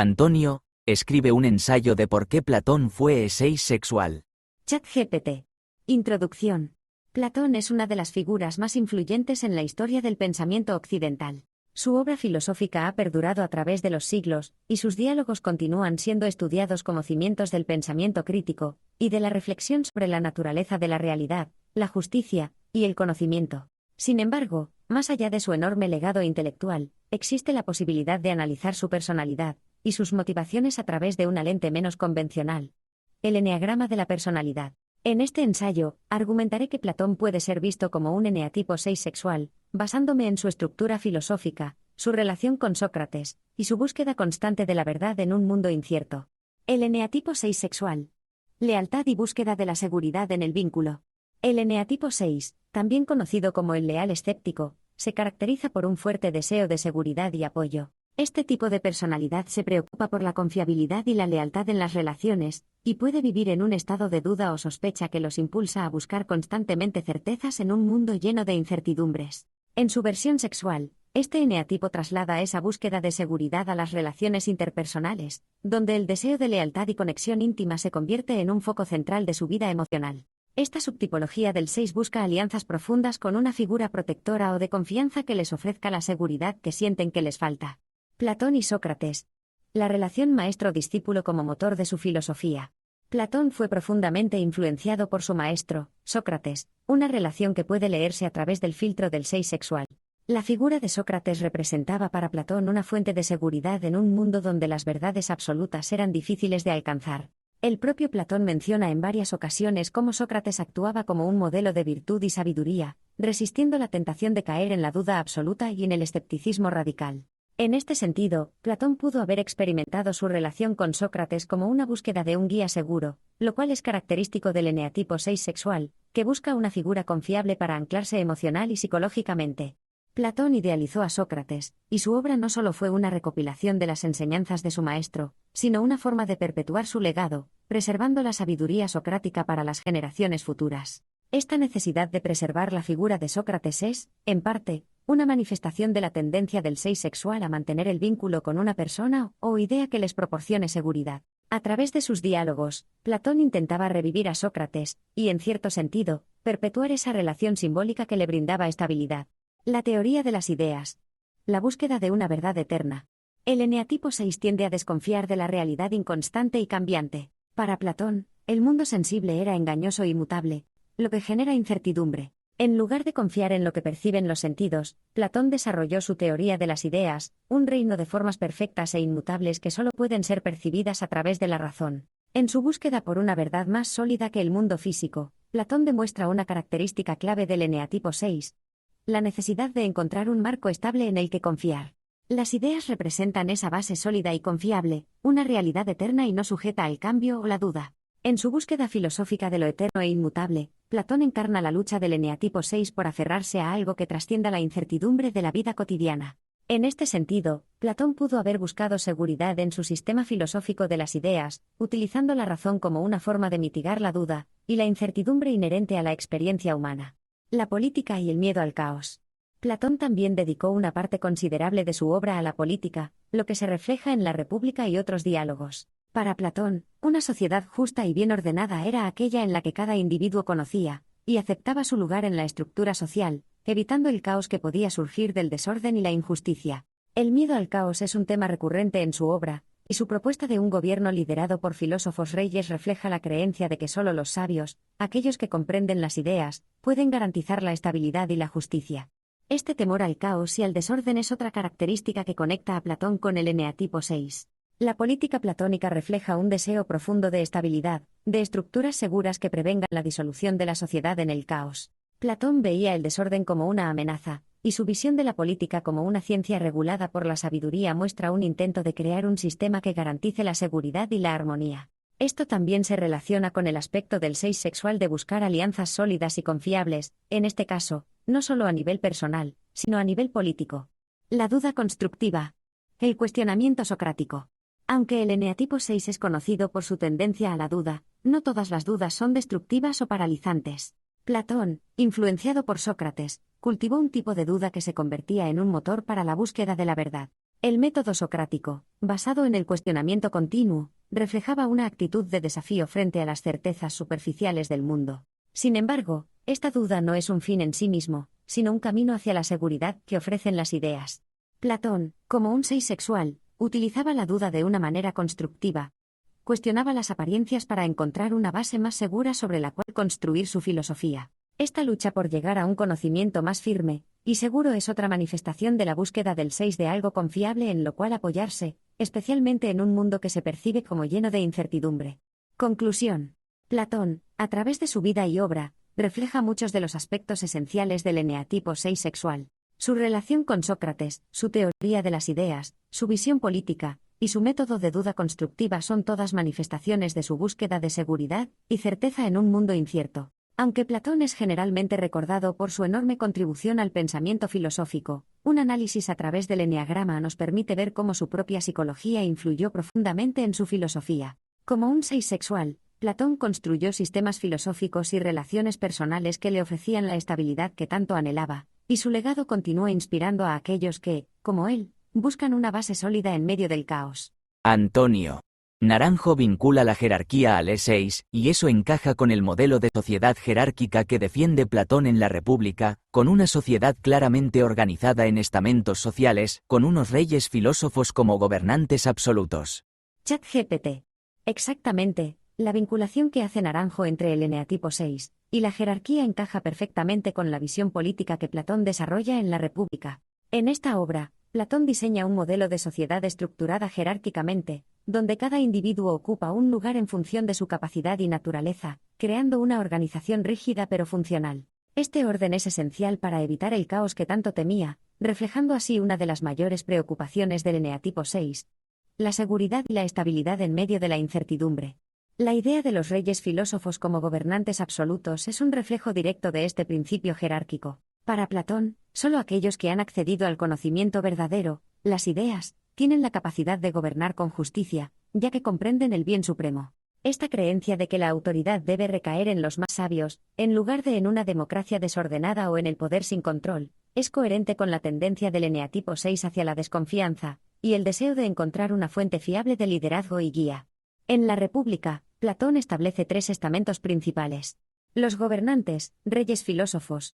Antonio, escribe un ensayo de por qué Platón fue sexual. ChatGPT. Introducción. Platón es una de las figuras más influyentes en la historia del pensamiento occidental. Su obra filosófica ha perdurado a través de los siglos, y sus diálogos continúan siendo estudiados como cimientos del pensamiento crítico y de la reflexión sobre la naturaleza de la realidad, la justicia y el conocimiento. Sin embargo, más allá de su enorme legado intelectual, existe la posibilidad de analizar su personalidad y sus motivaciones a través de una lente menos convencional. El eneagrama de la personalidad. En este ensayo, argumentaré que Platón puede ser visto como un eneatipo 6 sexual, basándome en su estructura filosófica, su relación con Sócrates, y su búsqueda constante de la verdad en un mundo incierto. El eneatipo 6 sexual. Lealtad y búsqueda de la seguridad en el vínculo. El eneatipo 6, también conocido como el leal escéptico, se caracteriza por un fuerte deseo de seguridad y apoyo. Este tipo de personalidad se preocupa por la confiabilidad y la lealtad en las relaciones, y puede vivir en un estado de duda o sospecha que los impulsa a buscar constantemente certezas en un mundo lleno de incertidumbres. En su versión sexual, este eneatipo traslada esa búsqueda de seguridad a las relaciones interpersonales, donde el deseo de lealtad y conexión íntima se convierte en un foco central de su vida emocional. Esta subtipología del 6 busca alianzas profundas con una figura protectora o de confianza que les ofrezca la seguridad que sienten que les falta. Platón y Sócrates. La relación maestro-discípulo como motor de su filosofía. Platón fue profundamente influenciado por su maestro, Sócrates, una relación que puede leerse a través del filtro del 6 sexual. La figura de Sócrates representaba para Platón una fuente de seguridad en un mundo donde las verdades absolutas eran difíciles de alcanzar. El propio Platón menciona en varias ocasiones cómo Sócrates actuaba como un modelo de virtud y sabiduría, resistiendo la tentación de caer en la duda absoluta y en el escepticismo radical. En este sentido, Platón pudo haber experimentado su relación con Sócrates como una búsqueda de un guía seguro, lo cual es característico del eneatipo 6 sexual, que busca una figura confiable para anclarse emocional y psicológicamente. Platón idealizó a Sócrates, y su obra no solo fue una recopilación de las enseñanzas de su maestro, sino una forma de perpetuar su legado, preservando la sabiduría socrática para las generaciones futuras. Esta necesidad de preservar la figura de Sócrates es, en parte, una manifestación de la tendencia del 6 sexual a mantener el vínculo con una persona o idea que les proporcione seguridad. A través de sus diálogos, Platón intentaba revivir a Sócrates, y en cierto sentido, perpetuar esa relación simbólica que le brindaba estabilidad. La teoría de las ideas. La búsqueda de una verdad eterna. El eneatipo 6 tiende a desconfiar de la realidad inconstante y cambiante. Para Platón, el mundo sensible era engañoso y mutable, lo que genera incertidumbre. En lugar de confiar en lo que perciben los sentidos, Platón desarrolló su teoría de las ideas, un reino de formas perfectas e inmutables que solo pueden ser percibidas a través de la razón. En su búsqueda por una verdad más sólida que el mundo físico, Platón demuestra una característica clave del eneatipo 6, la necesidad de encontrar un marco estable en el que confiar. Las ideas representan esa base sólida y confiable, una realidad eterna y no sujeta al cambio o la duda. En su búsqueda filosófica de lo eterno e inmutable, Platón encarna la lucha del eneatipo 6 por aferrarse a algo que trascienda la incertidumbre de la vida cotidiana. En este sentido, Platón pudo haber buscado seguridad en su sistema filosófico de las ideas, utilizando la razón como una forma de mitigar la duda y la incertidumbre inherente a la experiencia humana. La política y el miedo al caos. Platón también dedicó una parte considerable de su obra a la política, lo que se refleja en la República y otros diálogos. Para Platón, una sociedad justa y bien ordenada era aquella en la que cada individuo conocía y aceptaba su lugar en la estructura social, evitando el caos que podía surgir del desorden y la injusticia. El miedo al caos es un tema recurrente en su obra, y su propuesta de un gobierno liderado por filósofos reyes refleja la creencia de que solo los sabios, aquellos que comprenden las ideas, pueden garantizar la estabilidad y la justicia. Este temor al caos y al desorden es otra característica que conecta a Platón con el eneatipo 6. La política platónica refleja un deseo profundo de estabilidad, de estructuras seguras que prevengan la disolución de la sociedad en el caos. Platón veía el desorden como una amenaza, y su visión de la política como una ciencia regulada por la sabiduría muestra un intento de crear un sistema que garantice la seguridad y la armonía. Esto también se relaciona con el aspecto del 6 sexual de buscar alianzas sólidas y confiables, en este caso, no solo a nivel personal, sino a nivel político. La duda constructiva. El cuestionamiento socrático. Aunque el eneatipo 6 es conocido por su tendencia a la duda, no todas las dudas son destructivas o paralizantes. Platón, influenciado por Sócrates, cultivó un tipo de duda que se convertía en un motor para la búsqueda de la verdad. El método socrático, basado en el cuestionamiento continuo, reflejaba una actitud de desafío frente a las certezas superficiales del mundo. Sin embargo, esta duda no es un fin en sí mismo, sino un camino hacia la seguridad que ofrecen las ideas. Platón, como un ser sexual, utilizaba la duda de una manera constructiva. Cuestionaba las apariencias para encontrar una base más segura sobre la cual construir su filosofía. Esta lucha por llegar a un conocimiento más firme y seguro es otra manifestación de la búsqueda del seis de algo confiable en lo cual apoyarse, especialmente en un mundo que se percibe como lleno de incertidumbre. Conclusión. Platón, a través de su vida y obra, refleja muchos de los aspectos esenciales del eneatipo 6 sexual. Su relación con Sócrates, su teoría de las ideas, su visión política y su método de duda constructiva son todas manifestaciones de su búsqueda de seguridad y certeza en un mundo incierto. Aunque Platón es generalmente recordado por su enorme contribución al pensamiento filosófico, un análisis a través del eneagrama nos permite ver cómo su propia psicología influyó profundamente en su filosofía. Como un ser sexual, Platón construyó sistemas filosóficos y relaciones personales que le ofrecían la estabilidad que tanto anhelaba, y su legado continúa inspirando a aquellos que, como él, buscan una base sólida en medio del caos. Antonio. Naranjo vincula la jerarquía al E6, y eso encaja con el modelo de sociedad jerárquica que defiende Platón en la República, con una sociedad claramente organizada en estamentos sociales, con unos reyes filósofos como gobernantes absolutos. ChatGPT. Exactamente, la vinculación que hace Naranjo entre el eneatipo 6 y la jerarquía encaja perfectamente con la visión política que Platón desarrolla en la República. En esta obra, Platón diseña un modelo de sociedad estructurada jerárquicamente, donde cada individuo ocupa un lugar en función de su capacidad y naturaleza, creando una organización rígida pero funcional. Este orden es esencial para evitar el caos que tanto temía, reflejando así una de las mayores preocupaciones del eneatipo 6, la seguridad y la estabilidad en medio de la incertidumbre. La idea de los reyes filósofos como gobernantes absolutos es un reflejo directo de este principio jerárquico. Para Platón, solo aquellos que han accedido al conocimiento verdadero, las ideas, tienen la capacidad de gobernar con justicia, ya que comprenden el bien supremo. Esta creencia de que la autoridad debe recaer en los más sabios, en lugar de en una democracia desordenada o en el poder sin control, es coherente con la tendencia del eneatipo 6 hacia la desconfianza, y el deseo de encontrar una fuente fiable de liderazgo y guía. En la República, Platón establece 3 estamentos principales. Los gobernantes, reyes filósofos.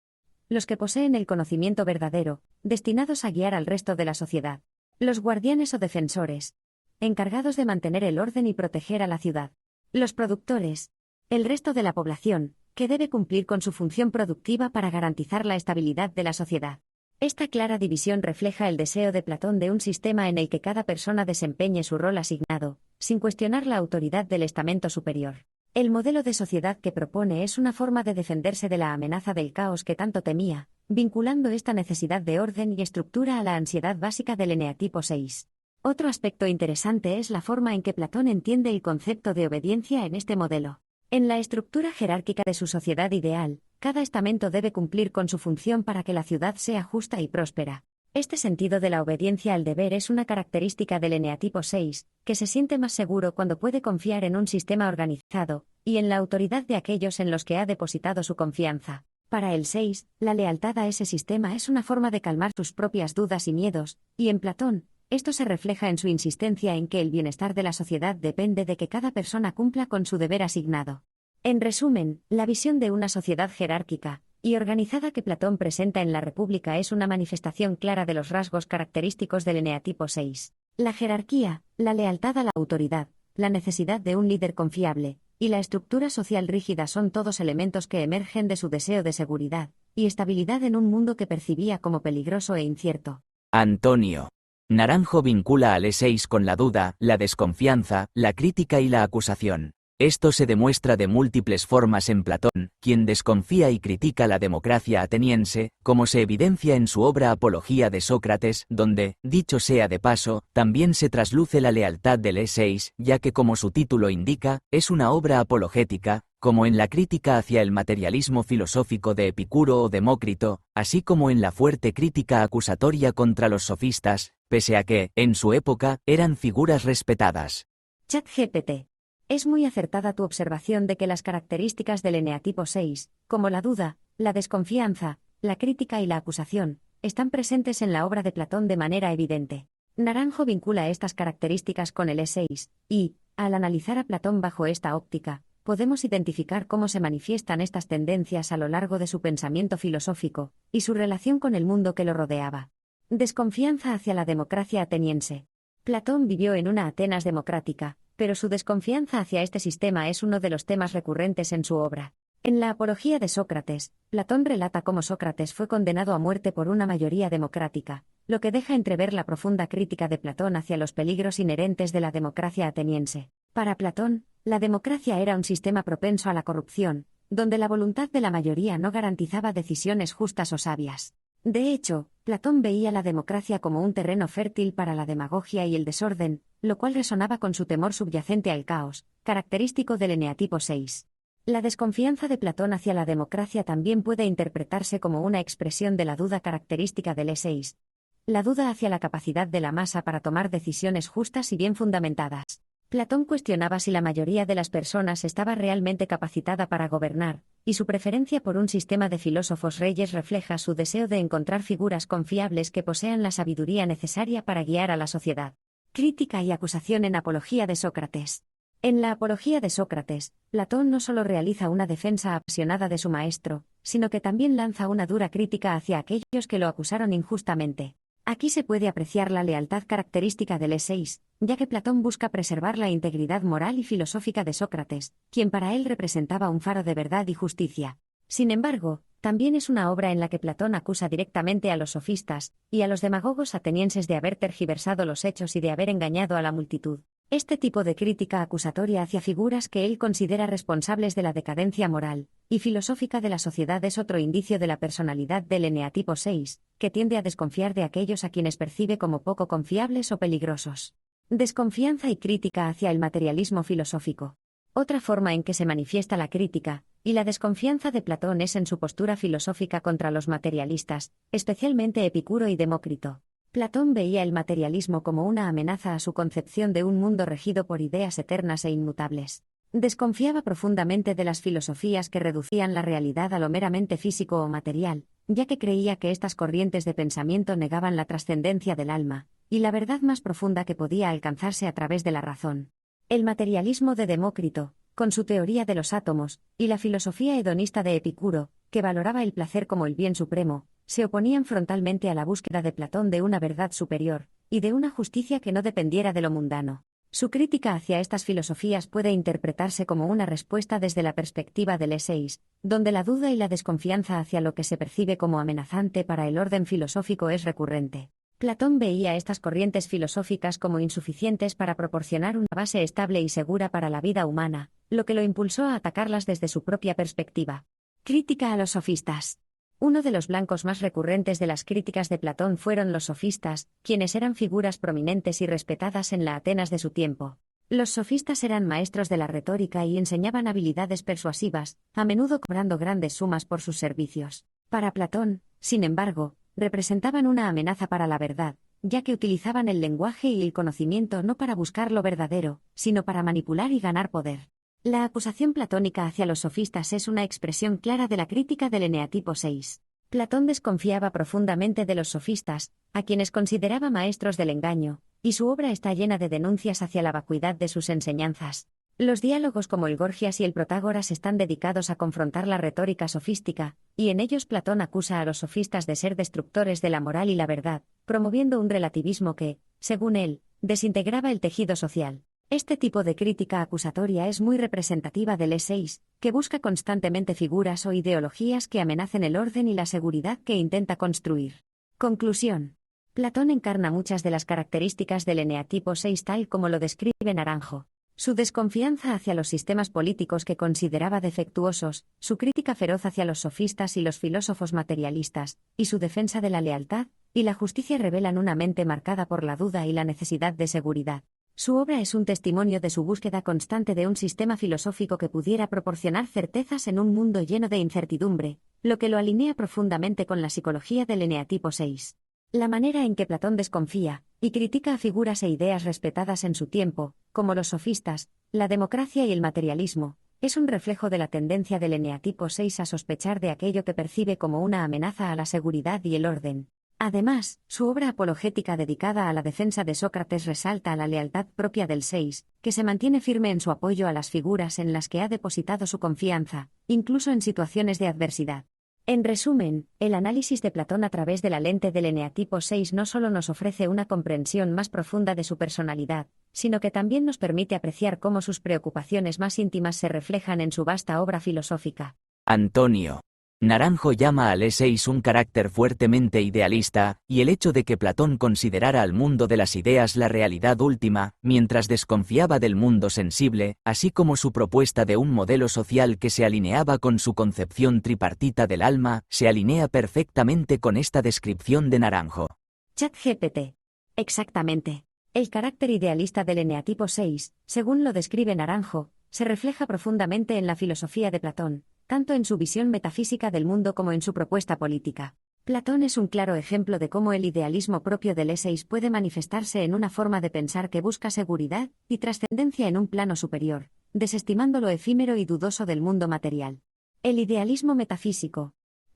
Los que poseen el conocimiento verdadero, destinados a guiar al resto de la sociedad. Los guardianes o defensores, encargados de mantener el orden y proteger a la ciudad. Los productores, el resto de la población, que debe cumplir con su función productiva para garantizar la estabilidad de la sociedad. Esta clara división refleja el deseo de Platón de un sistema en el que cada persona desempeñe su rol asignado, sin cuestionar la autoridad del estamento superior. El modelo de sociedad que propone es una forma de defenderse de la amenaza del caos que tanto temía, vinculando esta necesidad de orden y estructura a la ansiedad básica del eneatipo 6. Otro aspecto interesante es la forma en que Platón entiende el concepto de obediencia en este modelo. En la estructura jerárquica de su sociedad ideal, cada estamento debe cumplir con su función para que la ciudad sea justa y próspera. Este sentido de la obediencia al deber es una característica del eneatipo 6, que se siente más seguro cuando puede confiar en un sistema organizado, y en la autoridad de aquellos en los que ha depositado su confianza. Para el 6, la lealtad a ese sistema es una forma de calmar sus propias dudas y miedos, y en Platón, esto se refleja en su insistencia en que el bienestar de la sociedad depende de que cada persona cumpla con su deber asignado. En resumen, la visión de una sociedad jerárquica y organizada que Platón presenta en la República es una manifestación clara de los rasgos característicos del eneatipo 6. La jerarquía, la lealtad a la autoridad, la necesidad de un líder confiable, y la estructura social rígida son todos elementos que emergen de su deseo de seguridad y estabilidad en un mundo que percibía como peligroso e incierto. Antonio. Naranjo vincula al E6 con la duda, la desconfianza, la crítica y la acusación. Esto se demuestra de múltiples formas en Platón, quien desconfía y critica la democracia ateniense, como se evidencia en su obra Apología de Sócrates, donde, dicho sea de paso, también se trasluce la lealtad del E6, ya que como su título indica, es una obra apologética, como en la crítica hacia el materialismo filosófico de Epicuro o Demócrito, así como en la fuerte crítica acusatoria contra los sofistas, pese a que, en su época, eran figuras respetadas. ChatGPT. Es muy acertada tu observación de que las características del eneatipo 6, como la duda, la desconfianza, la crítica y la acusación, están presentes en la obra de Platón de manera evidente. Naranjo vincula estas características con el E6, y, al analizar a Platón bajo esta óptica, podemos identificar cómo se manifiestan estas tendencias a lo largo de su pensamiento filosófico, y su relación con el mundo que lo rodeaba. Desconfianza hacia la democracia ateniense. Platón vivió en una Atenas democrática, pero su desconfianza hacia este sistema es uno de los temas recurrentes en su obra. En la Apología de Sócrates, Platón relata cómo Sócrates fue condenado a muerte por una mayoría democrática, lo que deja entrever la profunda crítica de Platón hacia los peligros inherentes de la democracia ateniense. Para Platón, la democracia era un sistema propenso a la corrupción, donde la voluntad de la mayoría no garantizaba decisiones justas o sabias. De hecho, Platón veía la democracia como un terreno fértil para la demagogia y el desorden, lo cual resonaba con su temor subyacente al caos, característico del eneatipo 6. La desconfianza de Platón hacia la democracia también puede interpretarse como una expresión de la duda característica del E6. La duda hacia la capacidad de la masa para tomar decisiones justas y bien fundamentadas. Platón cuestionaba si la mayoría de las personas estaba realmente capacitada para gobernar, y su preferencia por un sistema de filósofos reyes refleja su deseo de encontrar figuras confiables que posean la sabiduría necesaria para guiar a la sociedad. Crítica y acusación en Apología de Sócrates. En la Apología de Sócrates, Platón no solo realiza una defensa apasionada de su maestro, sino que también lanza una dura crítica hacia aquellos que lo acusaron injustamente. Aquí se puede apreciar la lealtad característica del E6, ya que Platón busca preservar la integridad moral y filosófica de Sócrates, quien para él representaba un faro de verdad y justicia. Sin embargo, también es una obra en la que Platón acusa directamente a los sofistas y a los demagogos atenienses de haber tergiversado los hechos y de haber engañado a la multitud. Este tipo de crítica acusatoria hacia figuras que él considera responsables de la decadencia moral y filosófica de la sociedad es otro indicio de la personalidad del eneatipo 6, que tiende a desconfiar de aquellos a quienes percibe como poco confiables o peligrosos. Desconfianza y crítica hacia el materialismo filosófico. Otra forma en que se manifiesta la crítica y la desconfianza de Platón es en su postura filosófica contra los materialistas, especialmente Epicuro y Demócrito. Platón veía el materialismo como una amenaza a su concepción de un mundo regido por ideas eternas e inmutables. Desconfiaba profundamente de las filosofías que reducían la realidad a lo meramente físico o material, ya que creía que estas corrientes de pensamiento negaban la trascendencia del alma y la verdad más profunda que podía alcanzarse a través de la razón. El materialismo de Demócrito, con su teoría de los átomos, y la filosofía hedonista de Epicuro, que valoraba el placer como el bien supremo, se oponían frontalmente a la búsqueda de Platón de una verdad superior, y de una justicia que no dependiera de lo mundano. Su crítica hacia estas filosofías puede interpretarse como una respuesta desde la perspectiva del E6, donde la duda y la desconfianza hacia lo que se percibe como amenazante para el orden filosófico es recurrente. Platón veía estas corrientes filosóficas como insuficientes para proporcionar una base estable y segura para la vida humana, lo que lo impulsó a atacarlas desde su propia perspectiva. Crítica a los sofistas. Uno de los blancos más recurrentes de las críticas de Platón fueron los sofistas, quienes eran figuras prominentes y respetadas en la Atenas de su tiempo. Los sofistas eran maestros de la retórica y enseñaban habilidades persuasivas, a menudo cobrando grandes sumas por sus servicios. Para Platón, sin embargo, representaban una amenaza para la verdad, ya que utilizaban el lenguaje y el conocimiento no para buscar lo verdadero, sino para manipular y ganar poder. La acusación platónica hacia los sofistas es una expresión clara de la crítica del eneatipo 6. Platón desconfiaba profundamente de los sofistas, a quienes consideraba maestros del engaño, y su obra está llena de denuncias hacia la vacuidad de sus enseñanzas. Los diálogos como el Gorgias y el Protágoras están dedicados a confrontar la retórica sofística, y en ellos Platón acusa a los sofistas de ser destructores de la moral y la verdad, promoviendo un relativismo que, según él, desintegraba el tejido social. Este tipo de crítica acusatoria es muy representativa del E6, que busca constantemente figuras o ideologías que amenacen el orden y la seguridad que intenta construir. Conclusión. Platón encarna muchas de las características del eneatipo 6 tal como lo describe Naranjo. Su desconfianza hacia los sistemas políticos que consideraba defectuosos, su crítica feroz hacia los sofistas y los filósofos materialistas, y su defensa de la lealtad y la justicia revelan una mente marcada por la duda y la necesidad de seguridad. Su obra es un testimonio de su búsqueda constante de un sistema filosófico que pudiera proporcionar certezas en un mundo lleno de incertidumbre, lo que lo alinea profundamente con la psicología del eneatipo 6. La manera en que Platón desconfía y critica a figuras e ideas respetadas en su tiempo, como los sofistas, la democracia y el materialismo, es un reflejo de la tendencia del eneatipo 6 a sospechar de aquello que percibe como una amenaza a la seguridad y el orden. Además, su obra apologética dedicada a la defensa de Sócrates resalta la lealtad propia del 6, que se mantiene firme en su apoyo a las figuras en las que ha depositado su confianza, incluso en situaciones de adversidad. En resumen, el análisis de Platón a través de la lente del eneatipo 6 no solo nos ofrece una comprensión más profunda de su personalidad, sino que también nos permite apreciar cómo sus preocupaciones más íntimas se reflejan en su vasta obra filosófica. Antonio Naranjo llama al E6 un carácter fuertemente idealista, y el hecho de que Platón considerara al mundo de las ideas la realidad última, mientras desconfiaba del mundo sensible, así como su propuesta de un modelo social que se alineaba con su concepción tripartita del alma, se alinea perfectamente con esta descripción de Naranjo. ChatGPT. Exactamente. El carácter idealista del eneatipo 6, según lo describe Naranjo, se refleja profundamente en la filosofía de Platón, tanto en su visión metafísica del mundo como en su propuesta política. Platón es un claro ejemplo de cómo el idealismo propio del E6 puede manifestarse en una forma de pensar que busca seguridad y trascendencia en un plano superior, desestimando lo efímero y dudoso del mundo material. El idealismo metafísico.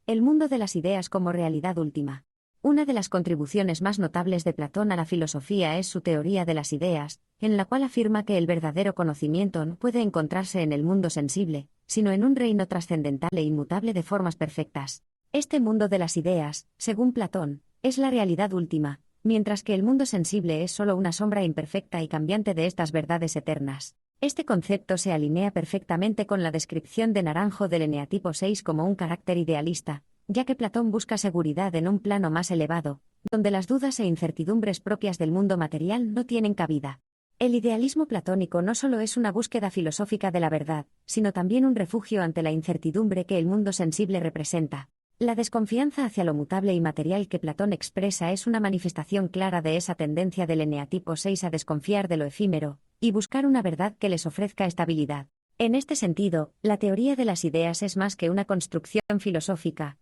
El mundo de las ideas como realidad última. Una de las contribuciones más notables de Platón a la filosofía es su teoría de las ideas, en la cual afirma que el verdadero conocimiento no puede encontrarse en el mundo sensible, sino en un reino trascendental e inmutable de formas perfectas. Este mundo de las ideas, según Platón, es la realidad última, mientras que el mundo sensible es solo una sombra imperfecta y cambiante de estas verdades eternas. Este concepto se alinea perfectamente con la descripción de Naranjo del eneatipo 6 como un carácter idealista, ya que Platón busca seguridad en un plano más elevado, donde las dudas e incertidumbres propias del mundo material no tienen cabida. El idealismo platónico no solo es una búsqueda filosófica de la verdad, sino también un refugio ante la incertidumbre que el mundo sensible representa. La desconfianza hacia lo mutable y material que Platón expresa es una manifestación clara de esa tendencia del eneatipo 6 a desconfiar de lo efímero, y buscar una verdad que les ofrezca estabilidad. En este sentido, la teoría de las ideas es más que una construcción filosófica.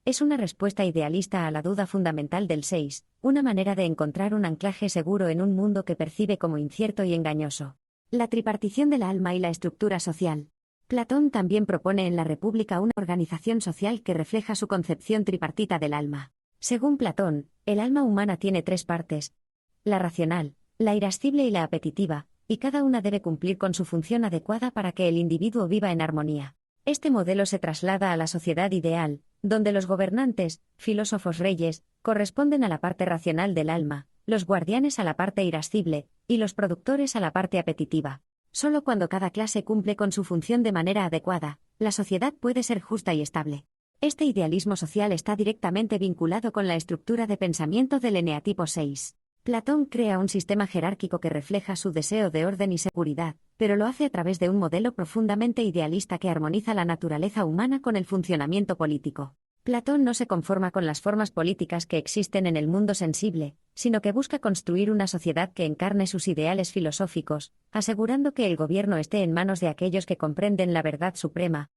Es una respuesta idealista a la duda fundamental del 6, una manera de encontrar un anclaje seguro en un mundo que percibe como incierto y engañoso. La tripartición del alma y la estructura social. Platón también propone en la República una organización social que refleja su concepción tripartita del alma. Según Platón, el alma humana tiene tres partes: la racional, la irascible y la apetitiva, y cada una debe cumplir con su función adecuada para que el individuo viva en armonía. Este modelo se traslada a la sociedad ideal, donde los gobernantes, filósofos reyes, corresponden a la parte racional del alma, los guardianes a la parte irascible, y los productores a la parte apetitiva. Solo cuando cada clase cumple con su función de manera adecuada, la sociedad puede ser justa y estable. Este idealismo social está directamente vinculado con la estructura de pensamiento del eneatipo 6. Platón crea un sistema jerárquico que refleja su deseo de orden y seguridad, pero lo hace a través de un modelo profundamente idealista que armoniza la naturaleza humana con el funcionamiento político. Platón no se conforma con las formas políticas que existen en el mundo sensible, sino que busca construir una sociedad que encarne sus ideales filosóficos, asegurando que el gobierno esté en manos de aquellos que comprenden la verdad suprema,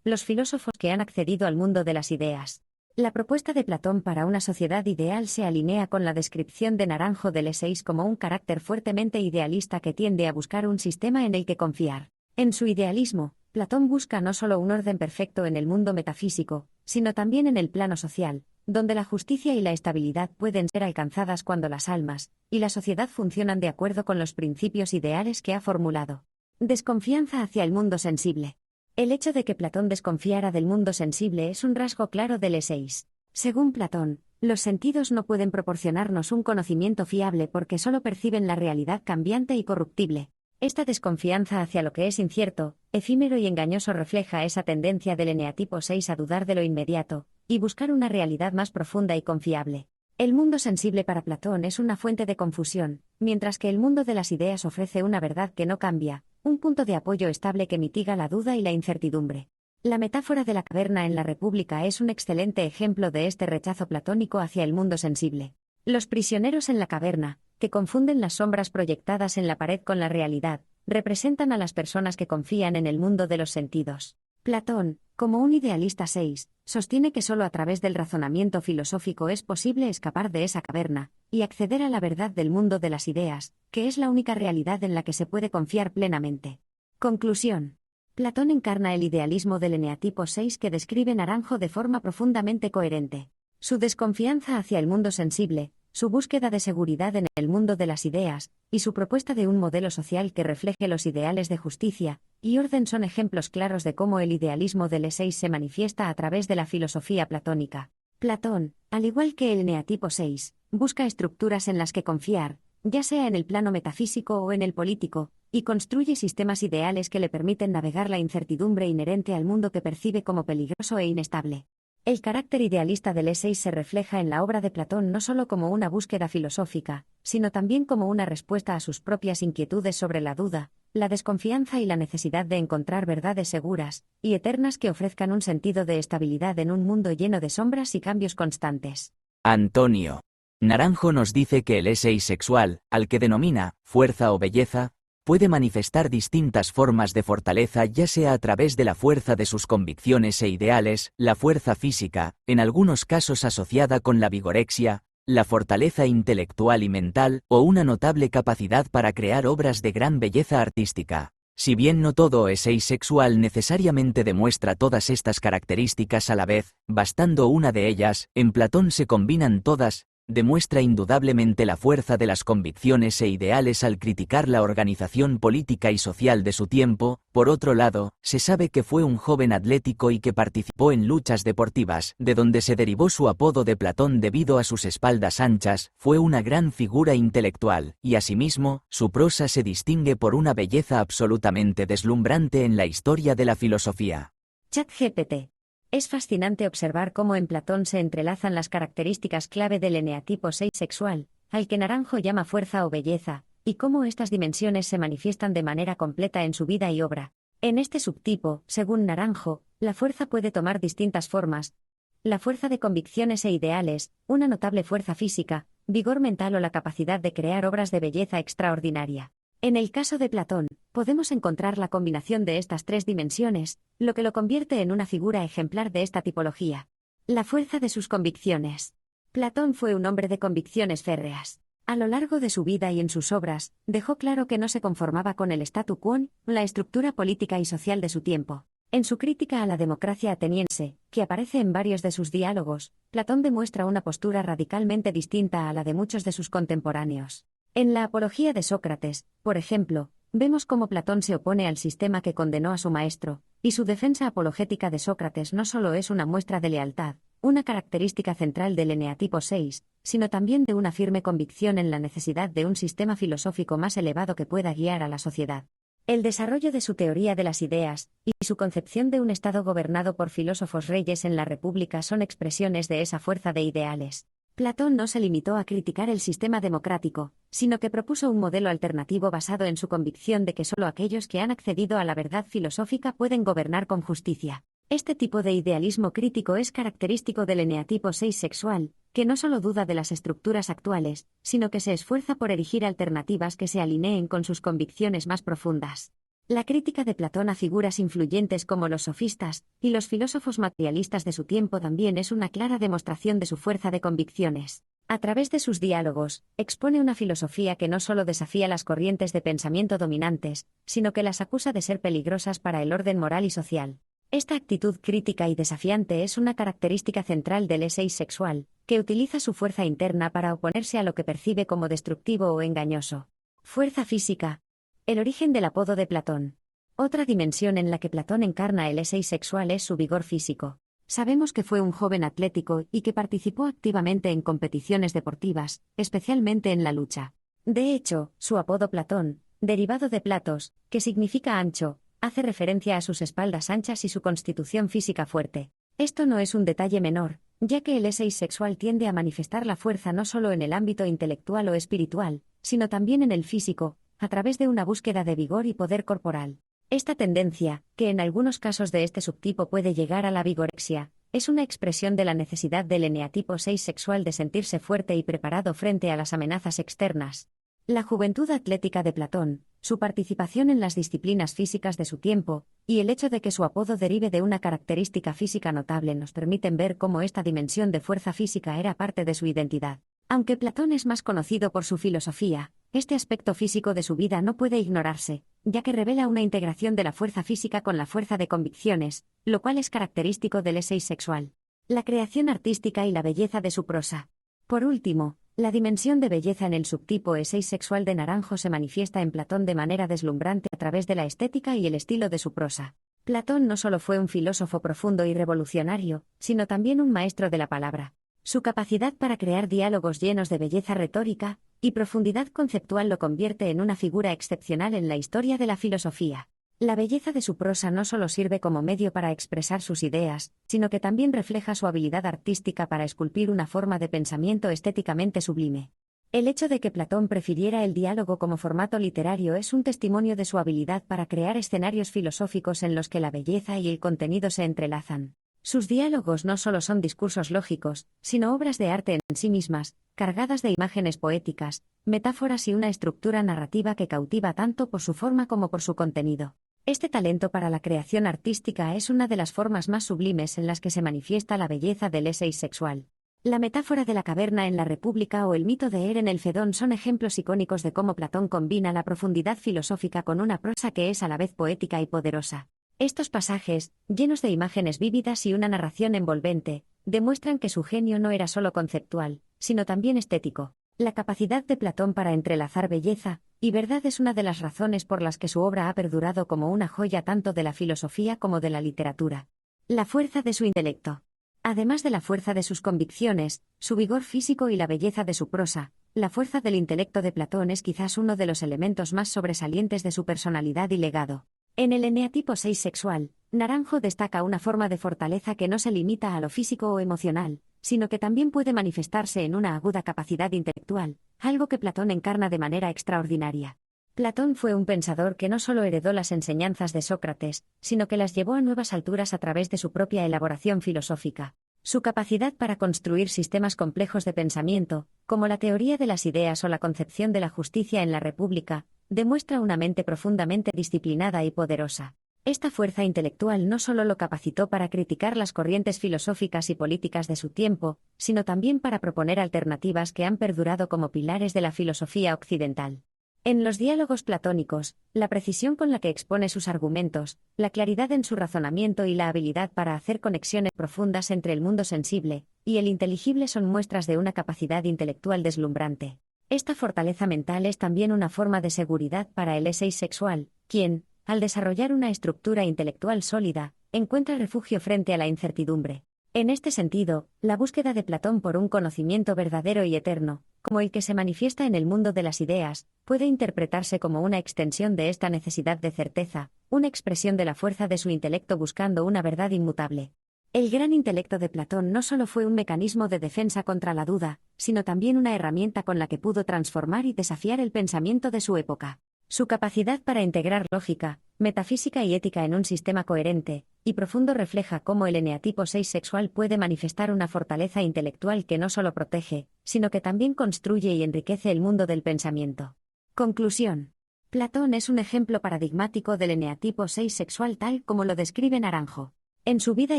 los filósofos que han accedido al mundo de las ideas. La propuesta de Platón para una sociedad ideal se alinea con la descripción de Naranjo del E6 como un carácter fuertemente idealista que tiende a buscar un sistema en el que confiar. En su idealismo, Platón busca no solo un orden perfecto en el mundo metafísico, sino también en el plano social, donde la justicia y la estabilidad pueden ser alcanzadas cuando las almas y la sociedad funcionan de acuerdo con los principios ideales que ha formulado. Desconfianza hacia el mundo sensible. El hecho de que Platón desconfiara del mundo sensible es un rasgo claro del E6. Según Platón, los sentidos no pueden proporcionarnos un conocimiento fiable porque solo perciben la realidad cambiante y corruptible. Esta desconfianza hacia lo que es incierto, efímero y engañoso refleja esa tendencia del eneatipo 6 a dudar de lo inmediato, y buscar una realidad más profunda y confiable. El mundo sensible para Platón es una fuente de confusión, mientras que el mundo de las ideas ofrece una verdad que no cambia, un punto de apoyo estable que mitiga la duda y la incertidumbre. La metáfora de la caverna en la República es un excelente ejemplo de este rechazo platónico hacia el mundo sensible. Los prisioneros en la caverna, que confunden las sombras proyectadas en la pared con la realidad, representan a las personas que confían en el mundo de los sentidos. Platón, como un idealista 6, sostiene que solo a través del razonamiento filosófico es posible escapar de esa caverna y acceder a la verdad del mundo de las ideas, que es la única realidad en la que se puede confiar plenamente. Conclusión. Platón encarna el idealismo del eneatipo 6 que describe Naranjo de forma profundamente coherente. Su desconfianza hacia el mundo sensible, su búsqueda de seguridad en el mundo de las ideas, y su propuesta de un modelo social que refleje los ideales de justicia y orden son ejemplos claros de cómo el idealismo del E6 se manifiesta a través de la filosofía platónica. Platón, al igual que el eneatipo 6, busca estructuras en las que confiar, ya sea en el plano metafísico o en el político, y construye sistemas ideales que le permiten navegar la incertidumbre inherente al mundo que percibe como peligroso e inestable. El carácter idealista del E6 se refleja en la obra de Platón no solo como una búsqueda filosófica, sino también como una respuesta a sus propias inquietudes sobre la duda, la desconfianza y la necesidad de encontrar verdades seguras y eternas que ofrezcan un sentido de estabilidad en un mundo lleno de sombras y cambios constantes. Antonio Naranjo nos dice que el E6 sexual, al que denomina fuerza o belleza, puede manifestar distintas formas de fortaleza, ya sea a través de la fuerza de sus convicciones e ideales, la fuerza física, en algunos casos asociada con la vigorexia, la fortaleza intelectual y mental, o una notable capacidad para crear obras de gran belleza artística. Si bien no todo E6 sexual necesariamente demuestra todas estas características a la vez, bastando una de ellas, en Platón se combinan todas, demuestra indudablemente la fuerza de las convicciones e ideales al criticar la organización política y social de su tiempo. Por otro lado, se sabe que fue un joven atlético y que participó en luchas deportivas, de donde se derivó su apodo de Platón debido a sus espaldas anchas. Fue una gran figura intelectual, y asimismo, su prosa se distingue por una belleza absolutamente deslumbrante en la historia de la filosofía. ChatGPT. Es fascinante observar cómo en Platón se entrelazan las características clave del eneatipo 6 sexual, al que Naranjo llama fuerza o belleza, y cómo estas dimensiones se manifiestan de manera completa en su vida y obra. En este subtipo, según Naranjo, la fuerza puede tomar distintas formas: la fuerza de convicciones e ideales, una notable fuerza física, vigor mental o la capacidad de crear obras de belleza extraordinaria. En el caso de Platón, podemos encontrar la combinación de estas tres dimensiones, lo que lo convierte en una figura ejemplar de esta tipología. La fuerza de sus convicciones. Platón fue un hombre de convicciones férreas. A lo largo de su vida y en sus obras, dejó claro que no se conformaba con el statu quo, la estructura política y social de su tiempo. En su crítica a la democracia ateniense, que aparece en varios de sus diálogos, Platón demuestra una postura radicalmente distinta a la de muchos de sus contemporáneos. En la Apología de Sócrates, por ejemplo, vemos cómo Platón se opone al sistema que condenó a su maestro, y su defensa apologética de Sócrates no solo es una muestra de lealtad, una característica central del eneatipo 6, sino también de una firme convicción en la necesidad de un sistema filosófico más elevado que pueda guiar a la sociedad. El desarrollo de su teoría de las ideas, y su concepción de un Estado gobernado por filósofos reyes en la República son expresiones de esa fuerza de ideales. Platón no se limitó a criticar el sistema democrático, sino que propuso un modelo alternativo basado en su convicción de que solo aquellos que han accedido a la verdad filosófica pueden gobernar con justicia. Este tipo de idealismo crítico es característico del eneatipo 6 sexual, que no solo duda de las estructuras actuales, sino que se esfuerza por erigir alternativas que se alineen con sus convicciones más profundas. La crítica de Platón a figuras influyentes como los sofistas y los filósofos materialistas de su tiempo también es una clara demostración de su fuerza de convicciones. A través de sus diálogos, expone una filosofía que no solo desafía las corrientes de pensamiento dominantes, sino que las acusa de ser peligrosas para el orden moral y social. Esta actitud crítica y desafiante es una característica central del E6 sexual, que utiliza su fuerza interna para oponerse a lo que percibe como destructivo o engañoso. Fuerza física. El origen del apodo de Platón. Otra dimensión en la que Platón encarna el E6 sexual es su vigor físico. Sabemos que fue un joven atlético y que participó activamente en competiciones deportivas, especialmente en la lucha. De hecho, su apodo Platón, derivado de Platos, que significa ancho, hace referencia a sus espaldas anchas y su constitución física fuerte. Esto no es un detalle menor, ya que el E6 sexual tiende a manifestar la fuerza no solo en el ámbito intelectual o espiritual, sino también en el físico, a través de una búsqueda de vigor y poder corporal. Esta tendencia, que en algunos casos de este subtipo puede llegar a la vigorexia, es una expresión de la necesidad del eneatipo 6 sexual de sentirse fuerte y preparado frente a las amenazas externas. La juventud atlética de Platón, su participación en las disciplinas físicas de su tiempo, y el hecho de que su apodo derive de una característica física notable nos permiten ver cómo esta dimensión de fuerza física era parte de su identidad. Aunque Platón es más conocido por su filosofía, este aspecto físico de su vida no puede ignorarse, ya que revela una integración de la fuerza física con la fuerza de convicciones, lo cual es característico del E6 sexual. la creación artística y la belleza de su prosa. Por último, la dimensión de belleza en el subtipo E6 sexual de Naranjo se manifiesta en Platón de manera deslumbrante a través de la estética y el estilo de su prosa. Platón no solo fue un filósofo profundo y revolucionario, sino también un maestro de la palabra. Su capacidad para crear diálogos llenos de belleza retórica y profundidad conceptual lo convierte en una figura excepcional en la historia de la filosofía. La belleza de su prosa no solo sirve como medio para expresar sus ideas, sino que también refleja su habilidad artística para esculpir una forma de pensamiento estéticamente sublime. El hecho de que Platón prefiriera el diálogo como formato literario es un testimonio de su habilidad para crear escenarios filosóficos en los que la belleza y el contenido se entrelazan. Sus diálogos no solo son discursos lógicos, sino obras de arte en sí mismas, cargadas de imágenes poéticas, metáforas y una estructura narrativa que cautiva tanto por su forma como por su contenido. Este talento para la creación artística es una de las formas más sublimes en las que se manifiesta la belleza del eseis sexual. La metáfora de la caverna en la República o el mito de Er en el Fedón son ejemplos icónicos de cómo Platón combina la profundidad filosófica con una prosa que es a la vez poética y poderosa. Estos pasajes, llenos de imágenes vívidas y una narración envolvente, demuestran que su genio no era solo conceptual, sino también estético. La capacidad de Platón para entrelazar belleza y verdad es una de las razones por las que su obra ha perdurado como una joya tanto de la filosofía como de la literatura. La fuerza de su intelecto. Además de la fuerza de sus convicciones, su vigor físico y la belleza de su prosa, la fuerza del intelecto de Platón es quizás uno de los elementos más sobresalientes de su personalidad y legado. En el eneatipo 6 sexual, Naranjo destaca una forma de fortaleza que no se limita a lo físico o emocional, sino que también puede manifestarse en una aguda capacidad intelectual, algo que Platón encarna de manera extraordinaria. Platón fue un pensador que no solo heredó las enseñanzas de Sócrates, sino que las llevó a nuevas alturas a través de su propia elaboración filosófica. Su capacidad para construir sistemas complejos de pensamiento, como la teoría de las ideas o la concepción de la justicia en la República, demuestra una mente profundamente disciplinada y poderosa. Esta fuerza intelectual no solo lo capacitó para criticar las corrientes filosóficas y políticas de su tiempo, sino también para proponer alternativas que han perdurado como pilares de la filosofía occidental. En los diálogos platónicos, la precisión con la que expone sus argumentos, la claridad en su razonamiento y la habilidad para hacer conexiones profundas entre el mundo sensible y el inteligible son muestras de una capacidad intelectual deslumbrante. Esta fortaleza mental es también una forma de seguridad para el eseis sexual, quien, al desarrollar una estructura intelectual sólida, encuentra refugio frente a la incertidumbre. En este sentido, la búsqueda de Platón por un conocimiento verdadero y eterno, como el que se manifiesta en el mundo de las ideas, puede interpretarse como una extensión de esta necesidad de certeza, una expresión de la fuerza de su intelecto buscando una verdad inmutable. El gran intelecto de Platón no solo fue un mecanismo de defensa contra la duda, sino también una herramienta con la que pudo transformar y desafiar el pensamiento de su época. Su capacidad para integrar lógica, metafísica y ética en un sistema coherente y profundo refleja cómo el eneatipo 6 sexual puede manifestar una fortaleza intelectual que no solo protege, sino que también construye y enriquece el mundo del pensamiento. Conclusión. Platón es un ejemplo paradigmático del eneatipo 6 sexual tal como lo describe Naranjo. En su vida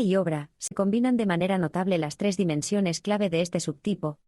y obra, se combinan de manera notable las tres dimensiones clave de este subtipo: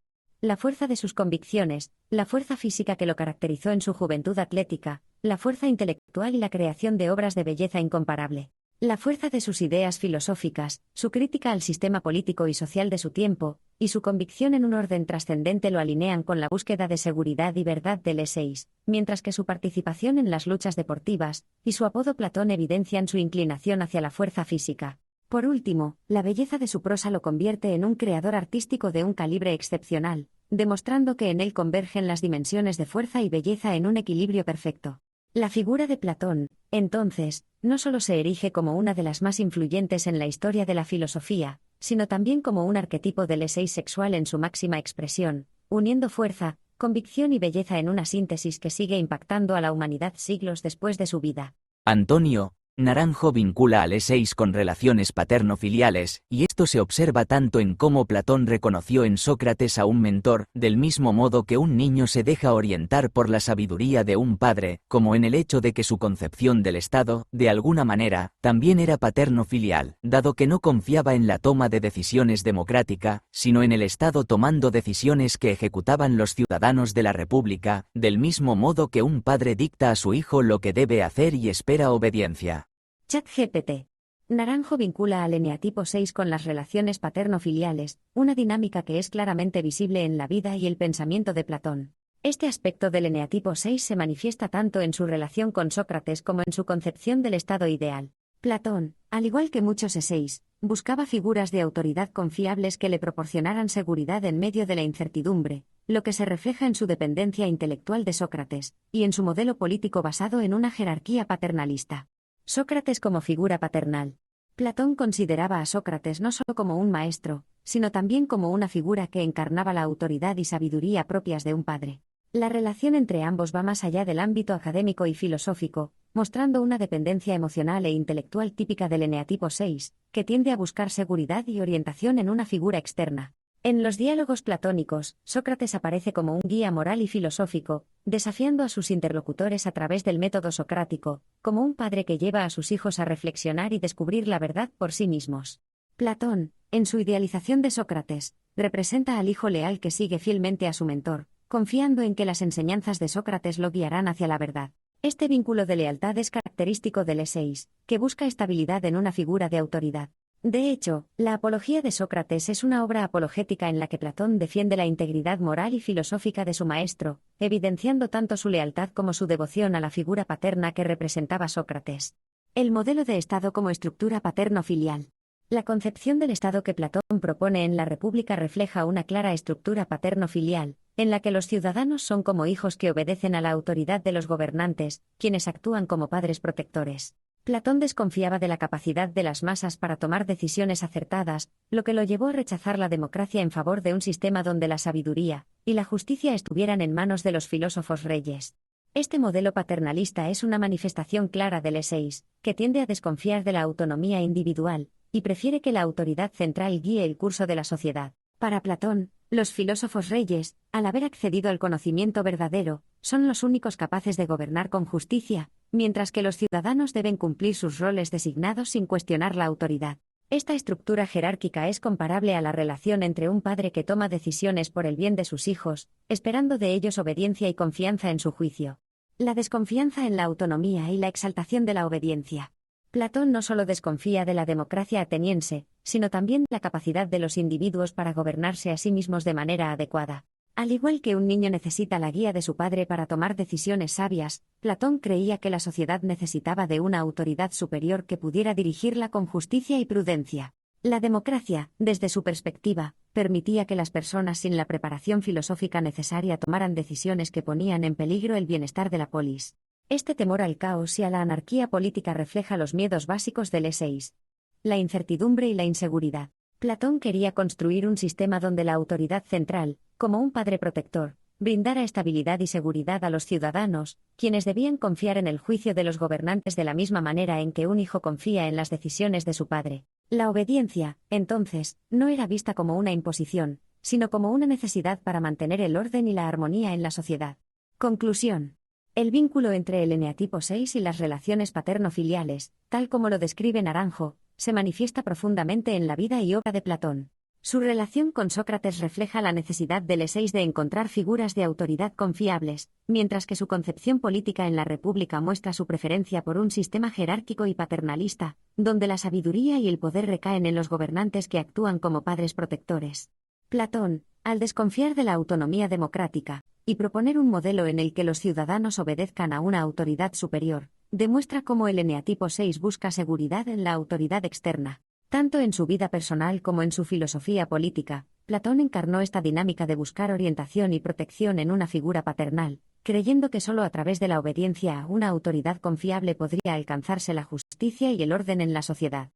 la fuerza de sus convicciones, la fuerza física que lo caracterizó en su juventud atlética, la fuerza intelectual y la creación de obras de belleza incomparable. La fuerza de sus ideas filosóficas, su crítica al sistema político y social de su tiempo, y su convicción en un orden trascendente lo alinean con la búsqueda de seguridad y verdad del eseis, mientras que su participación en las luchas deportivas y su apodo Platón evidencian su inclinación hacia la fuerza física. Por último, la belleza de su prosa lo convierte en un creador artístico de un calibre excepcional, demostrando que en él convergen las dimensiones de fuerza y belleza en un equilibrio perfecto. La figura de Platón, entonces, no solo se erige como una de las más influyentes en la historia de la filosofía, sino también como un arquetipo del eseis sexual en su máxima expresión, uniendo fuerza, convicción y belleza en una síntesis que sigue impactando a la humanidad siglos después de su vida. Antonio, Naranjo vincula al eseis con relaciones paterno-filiales, y esto se observa tanto en cómo Platón reconoció en Sócrates a un mentor, del mismo modo que un niño se deja orientar por la sabiduría de un padre, como en el hecho de que su concepción del Estado, de alguna manera, también era paterno-filial, dado que no confiaba en la toma de decisiones democrática, sino en el Estado tomando decisiones que ejecutaban los ciudadanos de la República, del mismo modo que un padre dicta a su hijo lo que debe hacer y espera obediencia. ChatGPT. Naranjo vincula al eneatipo 6 con las relaciones paterno-filiales, una dinámica que es claramente visible en la vida y el pensamiento de Platón. Este aspecto del eneatipo 6 se manifiesta tanto en su relación con Sócrates como en su concepción del estado ideal. Platón, al igual que muchos eseis, buscaba figuras de autoridad confiables que le proporcionaran seguridad en medio de la incertidumbre, lo que se refleja en su dependencia intelectual de Sócrates, y en su modelo político basado en una jerarquía paternalista. Sócrates como figura paternal. Platón consideraba a Sócrates no solo como un maestro, sino también como una figura que encarnaba la autoridad y sabiduría propias de un padre. La relación entre ambos va más allá del ámbito académico y filosófico, mostrando una dependencia emocional e intelectual típica del eneatipo 6, que tiende a buscar seguridad y orientación en una figura externa. En los diálogos platónicos, Sócrates aparece como un guía moral y filosófico, desafiando a sus interlocutores a través del método socrático, como un padre que lleva a sus hijos a reflexionar y descubrir la verdad por sí mismos. Platón, en su idealización de Sócrates, representa al hijo leal que sigue fielmente a su mentor, confiando en que las enseñanzas de Sócrates lo guiarán hacia la verdad. Este vínculo de lealtad es característico del eseis, que busca estabilidad en una figura de autoridad. De hecho, la Apología de Sócrates es una obra apologética en la que Platón defiende la integridad moral y filosófica de su maestro, evidenciando tanto su lealtad como su devoción a la figura paterna que representaba Sócrates. El modelo de Estado como estructura paterno-filial. La concepción del Estado que Platón propone en la República refleja una clara estructura paterno-filial, en la que los ciudadanos son como hijos que obedecen a la autoridad de los gobernantes, quienes actúan como padres protectores. Platón desconfiaba de la capacidad de las masas para tomar decisiones acertadas, lo que lo llevó a rechazar la democracia en favor de un sistema donde la sabiduría y la justicia estuvieran en manos de los filósofos reyes. Este modelo paternalista es una manifestación clara del eseis, que tiende a desconfiar de la autonomía individual, y prefiere que la autoridad central guíe el curso de la sociedad. Para Platón, los filósofos reyes, al haber accedido al conocimiento verdadero, son los únicos capaces de gobernar con justicia, mientras que los ciudadanos deben cumplir sus roles designados sin cuestionar la autoridad. Esta estructura jerárquica es comparable a la relación entre un padre que toma decisiones por el bien de sus hijos, esperando de ellos obediencia y confianza en su juicio. La desconfianza en la autonomía y la exaltación de la obediencia. Platón no solo desconfía de la democracia ateniense, sino también de la capacidad de los individuos para gobernarse a sí mismos de manera adecuada. Al igual que un niño necesita la guía de su padre para tomar decisiones sabias, Platón creía que la sociedad necesitaba de una autoridad superior que pudiera dirigirla con justicia y prudencia. La democracia, desde su perspectiva, permitía que las personas sin la preparación filosófica necesaria tomaran decisiones que ponían en peligro el bienestar de la polis. Este temor al caos y a la anarquía política refleja los miedos básicos del eseis. La incertidumbre y la inseguridad. Platón quería construir un sistema donde la autoridad central, como un padre protector, brindara estabilidad y seguridad a los ciudadanos, quienes debían confiar en el juicio de los gobernantes de la misma manera en que un hijo confía en las decisiones de su padre. La obediencia, entonces, no era vista como una imposición, sino como una necesidad para mantener el orden y la armonía en la sociedad. Conclusión. El vínculo entre el eneatipo 6 y las relaciones paterno-filiales, tal como lo describe Naranjo, se manifiesta profundamente en la vida y obra de Platón. Su relación con Sócrates refleja la necesidad del eseis de encontrar figuras de autoridad confiables, mientras que su concepción política en la República muestra su preferencia por un sistema jerárquico y paternalista, donde la sabiduría y el poder recaen en los gobernantes que actúan como padres protectores. Platón, al desconfiar de la autonomía democrática, y proponer un modelo en el que los ciudadanos obedezcan a una autoridad superior, demuestra cómo el eneatipo 6 busca seguridad en la autoridad externa. Tanto en su vida personal como en su filosofía política, Platón encarnó esta dinámica de buscar orientación y protección en una figura paternal, creyendo que solo a través de la obediencia a una autoridad confiable podría alcanzarse la justicia y el orden en la sociedad.